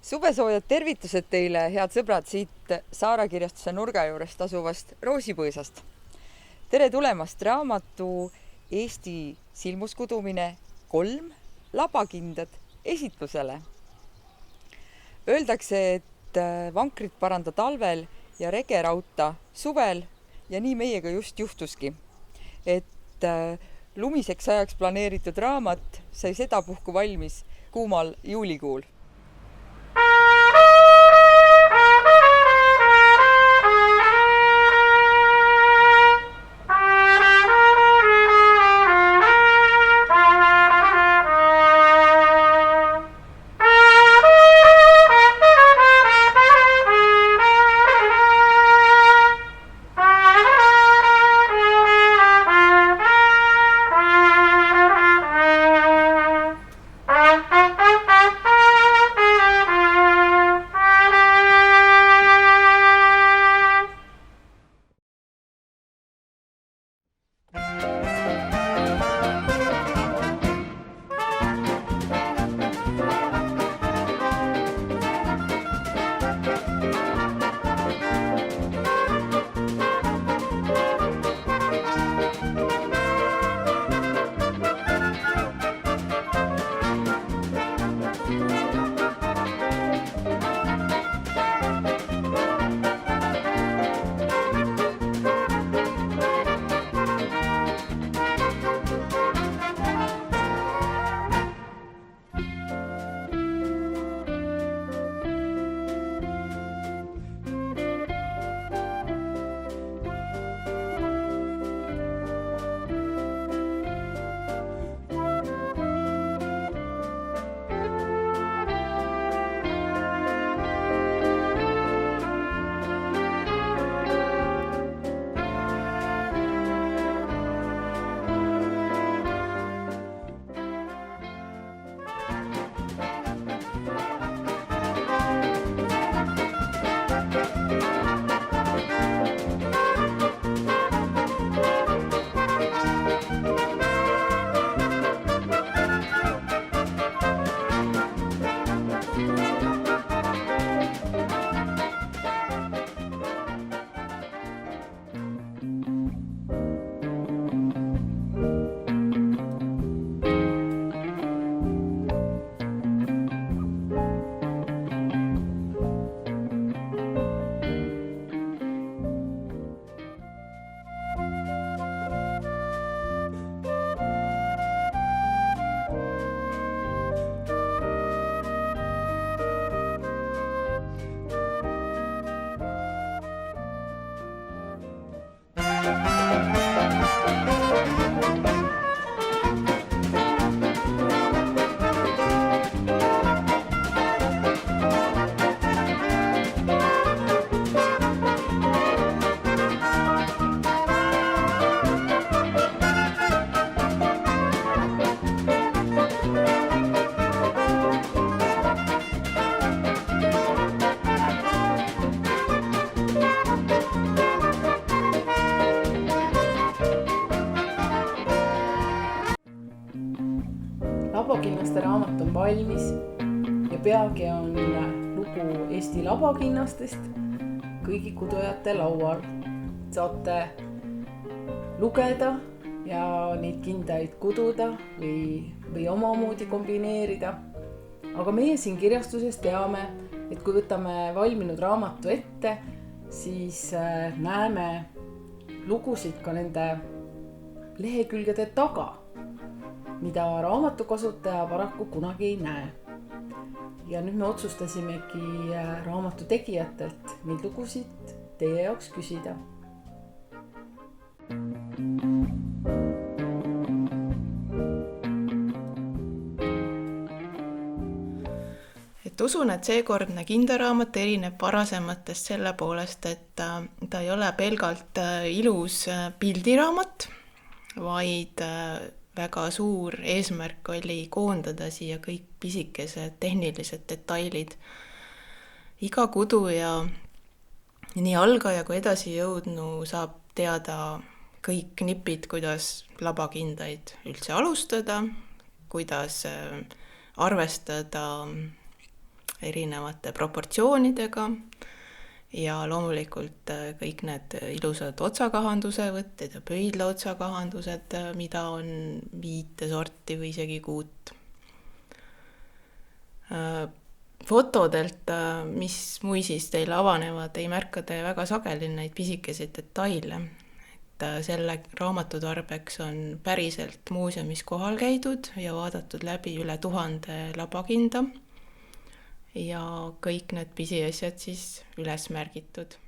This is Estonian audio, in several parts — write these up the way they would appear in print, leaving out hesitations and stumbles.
Suvesoojad tervitused teile, head sõbrad, siit Saara kirjastuse nurga juurest asuvast Roosipõõsast. Tere tulemast raamatu Eesti silmuskudumine 3 labakindad esitlusele. Öeldakse, et vankrit paranda talvel ja rege rauta suvel ja nii meiega just juhtuski. Et lumiseks ajaks planeeritud raamat sai sedapuhku valmis kuumal juulikuul. Labakinnaste raamat on valmis ja peagi on lugu Eesti labakinnastest kõigi kudujate laual. Saate lugeda ja neid kindaid kududa või omamoodi kombineerida. Aga meie siin kirjastuses teame, et kui võtame valminud raamatu ette, siis näeme lugusid ka nende lehekülgede taga, mida raamatukasutaja paraku kunagi ei näe. Ja nüüd me otsustasimegi raamatu tegijatelt neid lugusid teie jaoks küsida. Et usun, et seekordne kindaraamat erineb varasematest selle poolest, et ta ei ole pelgalt ilus pildiraamat, vaid väga suur eesmärk oli koondada siia kõik pisikesed tehnilised detailid. Iga kudu ja nii algaja kui edasi jõudnu saab teada kõik nipid, kuidas labakindaid üldse alustada, kuidas arvestada erinevate proportsioonidega ja loomulikult kõik need ilusad otsakahanduse võtted ja pöidla otsakahandused, mida on 5 sorti või isegi 6. Fotodelt, mis muisis teile avanevad, ei märka te väga sageli neid pisikeseid detaile. Et selle raamatu tarbeks on päriselt muuseumis kohal käidud ja vaadatud läbi üle 1000 labakinda ja kõik need pisiasjad siis üles märgitud.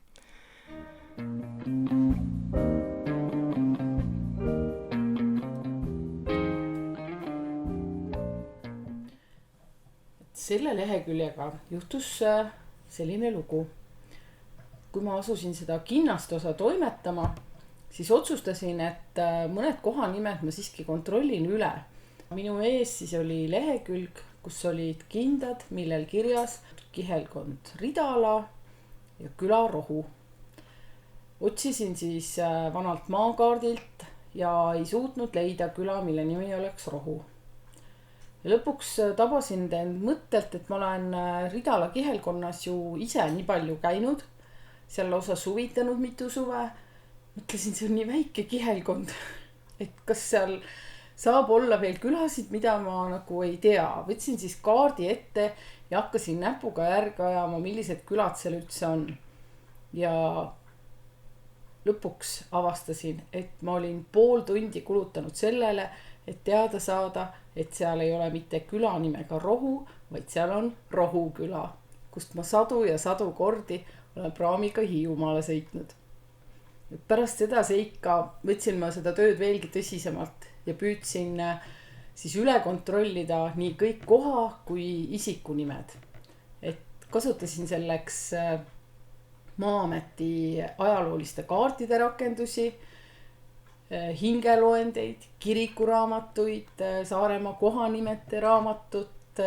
Selle leheküljega juhtus selline lugu. Kui ma asusin seda kinnast osa toimetama, siis otsustasin, et mõned kohanimed ma siiski kontrollin üle. Minu ees siis oli lehekülg, kus olid kindad, millel kirjas kihelkond Ridala ja küla Rohu. Otsisin siis vanalt maakaardilt ja ei suutnud leida küla, mille nimi oleks Rohu. Ja lõpuks tabasin end mõttelt, et ma olen Ridala kihelkonnas ju ise nii palju käinud, seal lausa suvitanud mitu suve. Mõtlesin, see on nii väike kihelkond, et kas seal saab olla veel külasid, mida ma nagu ei tea. Võtsin siis kaardi ette ja hakkasin näpuga järge ajama, millised külad seal üldse on. Ja lõpuks avastasin, et ma olin pool tundi kulutanud sellele, et teada saada, et seal ei ole mitte küla nimega Rohu, vaid seal on Rohu küla, kust ma sadu ja sadu kordi olen praamiga Hiiumaale sõitnud. Pärast seda seika võtsin ma seda tööd veelgi tõsisemalt ja püüdsin siis üle kontrollida nii kõik koha kui isikunimed. Et kasutasin selleks Maa-ameti ajalooliste kaartide rakendusi, hingeloendeid, kirikuraamatuid, Saaremaa kohanimete raamatut,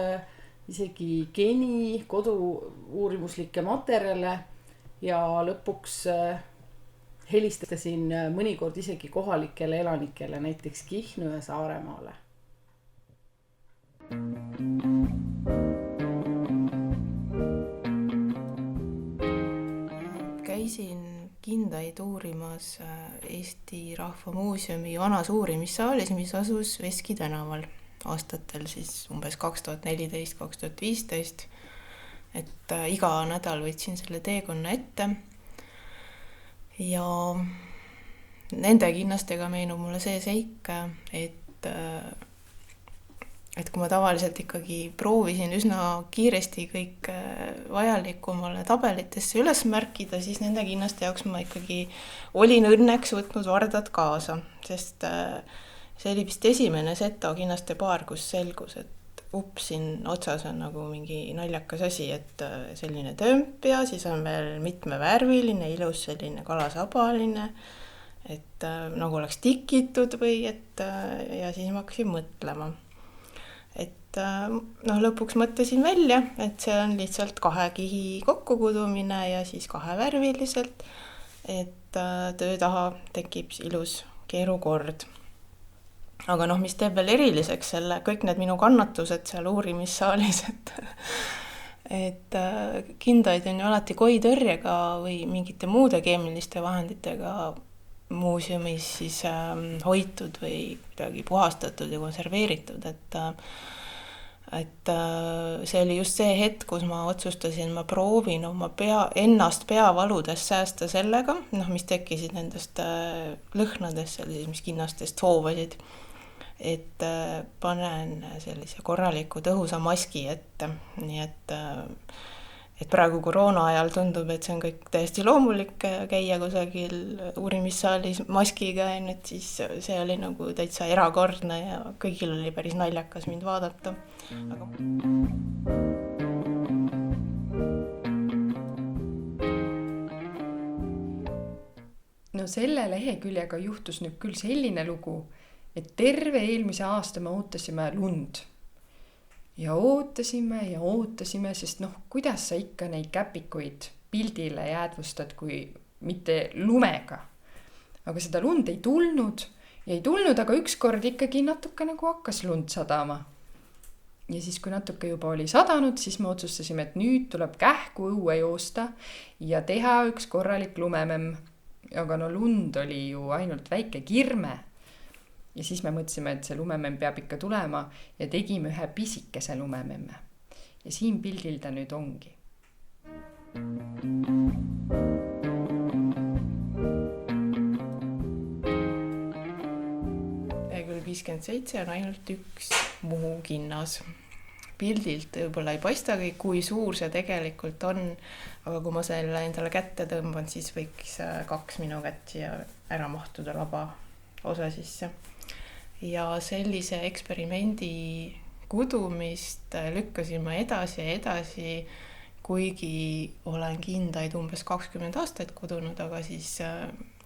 isegi geni kodu-uurimuslikke materjale ja lõpuks helistasin mõnikord isegi kohalikele elanikele, näiteks Kihnu ja Saaremaale. Käisin kindaid uurimas Eesti Rahva Muuseumi vanas uurimissaalis, mis asus Veski tänaval aastatel siis umbes 2014-2015. Et iga nädal võtsin selle teekonna ette ja nende kinnastega meenub mulle see seik, et kui ma tavaliselt ikkagi proovisin üsna kiiresti kõik vajalikku omale tabelitesse üles märkida, siis nende kinnaste jaoks ma ikkagi olin õnneks võtnud vardad kaasa, sest see oli vist esimene Seto kinnaste paar, kus selgus, et siin otsas on nagu mingi naljakas asi, et selline tömp ja siis on veel mitmevärviline, ilus selline kalasabaline, et nagu oleks tikitud või et ja siis ma hakkasin mõtlema. Et lõpuks mõtlesin välja, et see on lihtsalt 2 kihi kokkukudumine ja siis 2 värviliselt, et töö taha tekib ilus keerukord. Aga mis teeb veel eriliseks selle, kõik need minu kannatused seal uurimissaalis, et kindaid on ju alati koitõrjega või mingite muude keemiliste vahenditega muuseumis siis hoitud või kuidagi puhastatud ja konserveeritud, et see oli just see hetk, kus ma otsustasin, ma proovin oma ennast peavaludest säästa sellega, mis tekkisid nendest lõhnadest, mis kinnastest hoovasid, et panen sellise korraliku tõhusa maski ette, nii et praegu koroona ajal tundub, et see on kõik täiesti loomulik käia kusagil uurimissaalis maskiga, et siis see oli nagu täitsa erakordne ja kõigil oli päris naljakas mind vaadata. No selle leheküljega juhtus nüüd küll selline lugu, et terve eelmise aasta me ootasime lund. Ja ootasime, sest kuidas sa ikka neid käpikuid pildile jäädvustad, kui mitte lumega. Aga seda lund ei tulnud, aga ükskord ikkagi natuke nagu hakkas lund sadama. ja siis, kui natuke juba oli sadanud, siis me otsustasime, et nüüd tuleb kähku õue joosta ja teha üks korralik lumememm. Aga no lund oli ju ainult väike kirme. Ja siis me mõtlesime, et see lumememm peab ikka tulema ja tegime ühe pisikese lumememme. Ja siin pildil ta nüüd ongi. Lehekülg 57 on ainult üks Muhu kinnas. Pildilt võib-olla ei paistagi, kui suur see tegelikult on, aga kui ma selle endale kätte tõmban, siis võiks 2 minu kätt siia ära mahtuda laba osa sisse. Ja sellise eksperimendi kudumist lükkasin ma edasi ja edasi, kuigi olen kindaid umbes 20 aastat kudunud, aga siis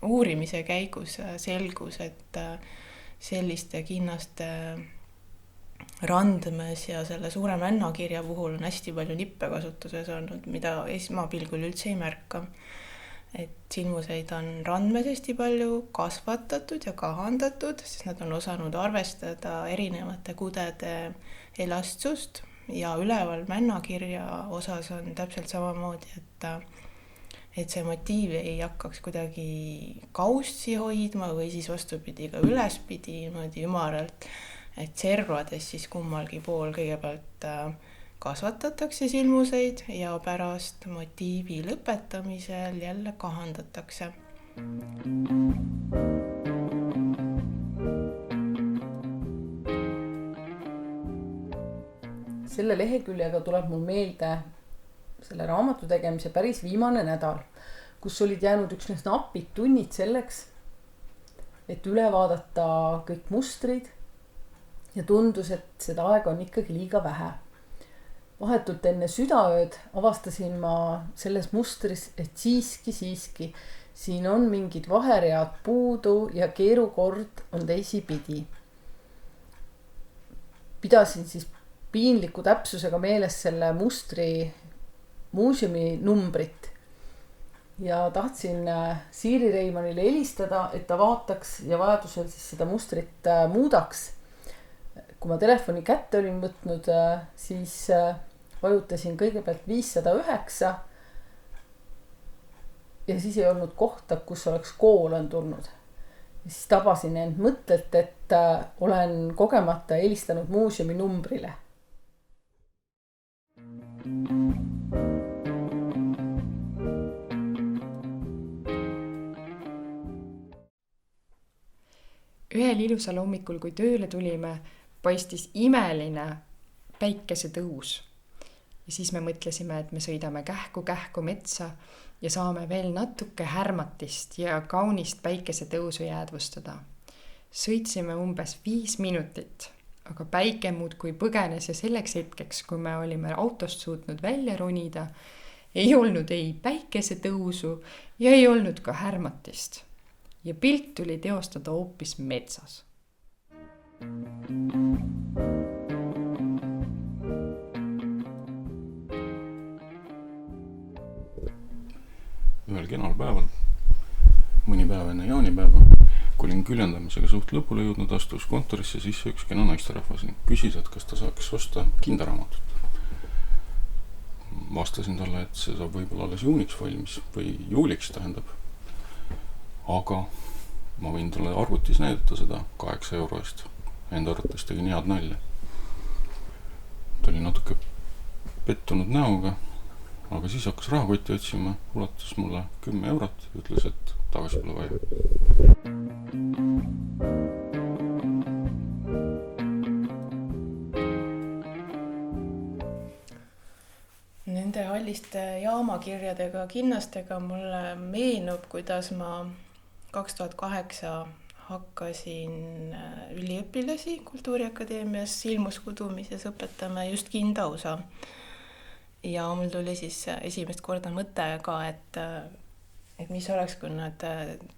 uurimise käigus selgus, et selliste kinnaste randmes ja selle suure männakirja puhul on hästi palju nippe kasutuses olnud, mida esmapilgul üldse ei märka. Et silmuseid on randmes hästi palju kasvatatud ja kahandatud, sest nad on osanud arvestada erinevate kudede elastsust ja üleval männakirja osas on täpselt samamoodi, et see motiiv ei hakkaks kuidagi kaussi hoidma või siis vastupidi ka ülespidi niimoodi ümaralt, et servades siis kummalgi pool kõigepealt kasvatatakse silmuseid ja pärast motiivi lõpetamisel jälle kahandatakse. Selle leheküljega tuleb mul meelde selle raamatu tegemise päris viimane nädal, kus olid jäänud üksnes napid tunnid selleks, et üle vaadata kõik mustrid ja tundus, et seda aega on ikkagi liiga vähe. Vahetult enne südaööd avastasin ma selles mustris, et siiski siin on mingid vaheread puudu ja keerukord on teisipidi. Pidasin siis piinliku täpsusega meeles selle mustri muuseumi numbrit ja tahtsin Siiri Reimannile helistada, et ta vaataks ja vajadusel siis seda mustrit muudaks. Kui ma telefoni kätte olin võtnud, siis vajutasin kõigepealt 509 ja siis ei olnud kohta, kus oleks koolon tulnud. Ja siis tabasin end mõttelt, et olen kogemata helistanud muuseumi numbrile. Ühel ilusal hommikul, kui tööle tulime, paistis imeline päikesetõus. Ja siis me mõtlesime, et me sõidame kähku metsa ja saame veel natuke härmatist ja kaunist päikesetõusu jäädvustada. Sõitsime umbes 5 minutit, aga päike muudkui põgenes ja selleks hetkeks, kui me olime autost suutnud välja ronida, ei olnud ei päikesetõusu ja ei olnud ka härmatist. Ja pilt tuli teostada hoopis metsas. Ühel kenal päeval, mõni päev enne jaanipäeva, kui olin küljendamisega suht lõpule jõudnud, astus kontorisse sisse üks kena naisterahvas ning küsis, et kas ta saaks osta kindaraamatut. Vastasin talle, et see saab võib-olla alles juuniks valmis või juuliks tähendab. Aga ma võin talle arvutis näidata seda 8 euro eest. Enda arvates tegin head nalja. Ta oli natuke pettunud näoga, aga siis hakkas rahakotti otsima, ulatas mulle 10 eurot ja ütles, et tagasi pole vaja. Nende halliste jaamakirjadega, kinnastega mulle meenub, kuidas ma 2008 hakkasin üliõpilasi Kultuuriakadeemias silmuskudumises õpetama just kindaosa. Ja mul tuli siis esimest korda mõte ka, et mis oleks, kui nad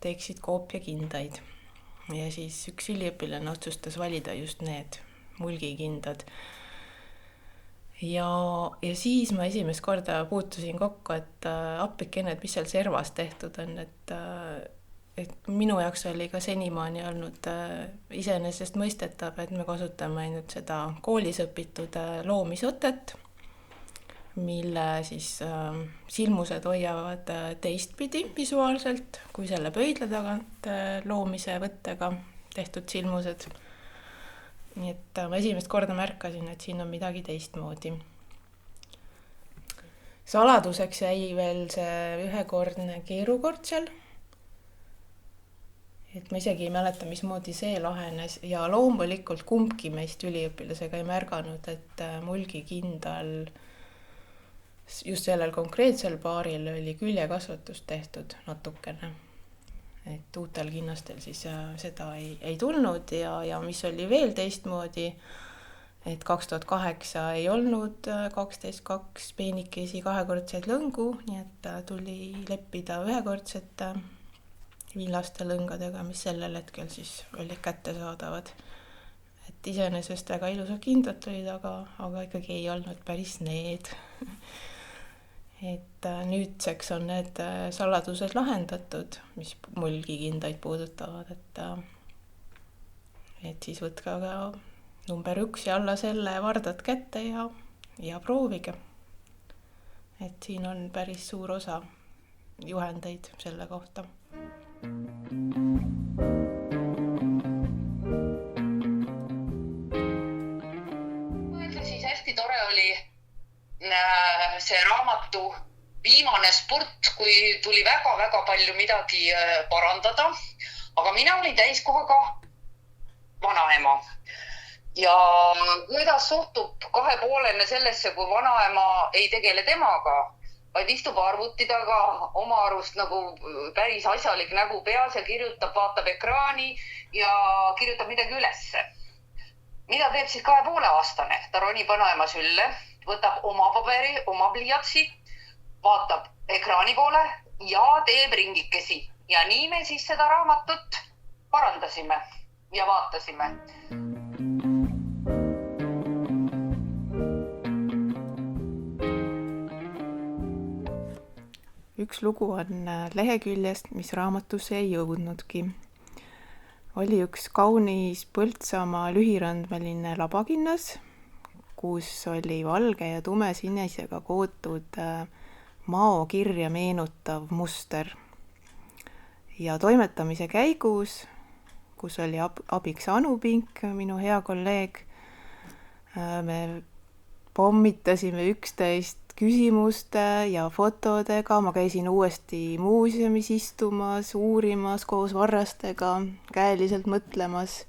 teeksid koopiakindaid. Ja siis üks üliõpilane otsustas valida just need mulgikindad. Ja siis ma esimest korda puutusin kokku, et appikene, et mis seal servas tehtud on, et minu jaoks oli ka senimaani olnud iseenesestmõistetav, et me kasutame ainult seda koolis õpitud loomisõtet, mille siis silmused hoiavad teistpidi visuaalselt kui selle pöidla tagant loomise võttega tehtud silmused. Nii et ma esimest korda märkasin, et siin on midagi teistmoodi. Saladuseks jäi veel see ühekordne keerukortsel. Et ma isegi ei mäleta, mismoodi see lahenes ja loomulikult kumbki meist üliõpilasega ei märganud, et mulgikindal just sellel konkreetsel paaril oli küljekasvatus tehtud natukene. Et uutel kinnastel siis seda ei tulnud ja mis oli veel teistmoodi, et 2008 ei olnud 12.2 peenikesi kahekordseid lõngu, nii et tuli leppida ühekordsete villaste lõngadega, mis sellel hetkel siis olid kättesaadavad. Et iseenesest väga ilusad kindad tulid, aga ikkagi ei olnud päris need. Et nüüdseks on need saladused lahendatud, mis mulgikindaid puudutavad, et siis võtka ka number 1 ja alla selle vardad kätte ja proovige. Et siin on päris suur osa juhendeid selle kohta. Siis hästi tore oli see raamatu viimane spurt, kui tuli väga-väga palju midagi parandada, aga mina olin täiskohaga vanaema. Ja kuidas suhtub kahepoolene sellesse, kui vanaema ei tegele temaga, vaid istub arvuti taga oma arust nagu päris asjalik nägu peas ja kirjutab, vaatab ekraani ja kirjutab midagi ülesse. Mida teeb siis 2,5-aastane? Ta ronib vanaema sülle, võtab oma paberi, oma pliiatsi, vaatab ekraani poole ja teeb ringikesi. Ja nii me siis seda raamatut parandasime ja vaatasime. Üks lugu on leheküljest, mis raamatusse ei jõudnudki. Oli üks kaunis Põltsamaa lühirandmeline labakinnas, kus oli valge ja tumesinisega kootud maokirja meenutav muster. Ja toimetamise käigus, kus oli abiks Anu Pink, minu hea kolleeg, me pommitasime üksteist küsimuste ja fotodega, ma käisin uuesti muuseumis istumas, uurimas koos varrastega, käeliselt mõtlemas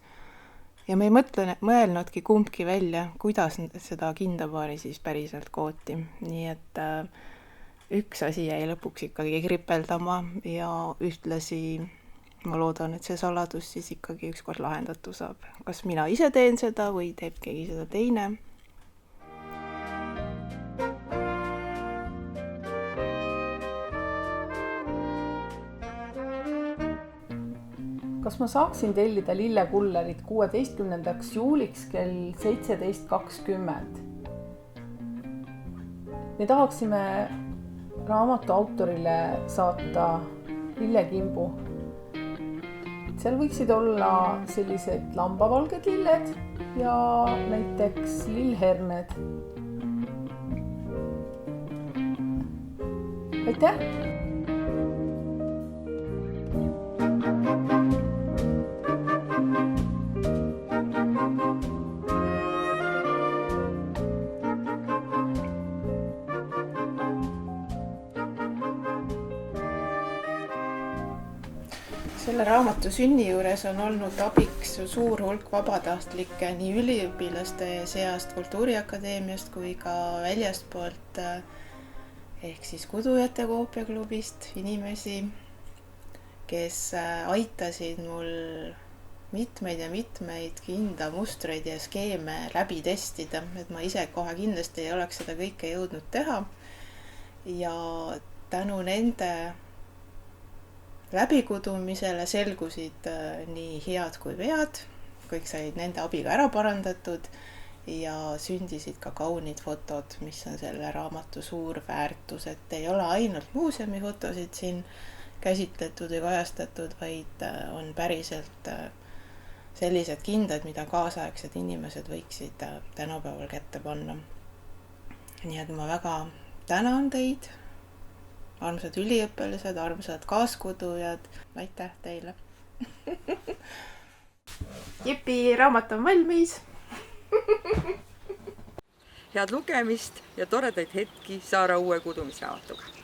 ja me ei mõelnudki kumbki välja, kuidas seda kindapaari siis päriselt kooti. Nii et üks asi jäi lõpuks ikkagi kripeldama ja ühtlasi ma loodan, et see saladus siis ikkagi ükskord lahendatu saab. Kas mina ise teen seda või teeb keegi seda teine? Kas ma saaksin tellida lillekullerit 16. juuliks kell 17.20? Me tahaksime raamatu autorile saata lillekimbu. Seal võiksid olla sellised lambavalged lilled ja näiteks lillherned. Aitäh! Selle raamatu sünni juures on olnud abiks suur hulk vabatahtlikke nii üliõpilaste seast Kultuuriakadeemiast kui ka väljastpoolt ehk siis Kudujate koopiaklubist inimesi, kes aitasid mul mitmeid ja mitmeid kinda mustreid ja skeeme läbi testida, et ma ise kohe kindlasti ei oleks seda kõike jõudnud teha ja tänu nende läbikudumisele selgusid nii head kui vead, kõik said nende abiga ära parandatud ja sündisid ka kaunid fotod, mis on selle raamatu suur väärtus, et ei ole ainult muuseumi fotosid siin käsitletud või kajastatud, vaid on päriselt sellised kindad, mida kaasaegsed inimesed võiksid tänapäeval kätte panna. Nii et ma väga tänan teid, armsad üliõpilased, armsad kaaskoodujad, aitäh teile! Jipi, raamat on valmis! Head lugemist ja toredaid hetki Saara uue kudumisraamatuga!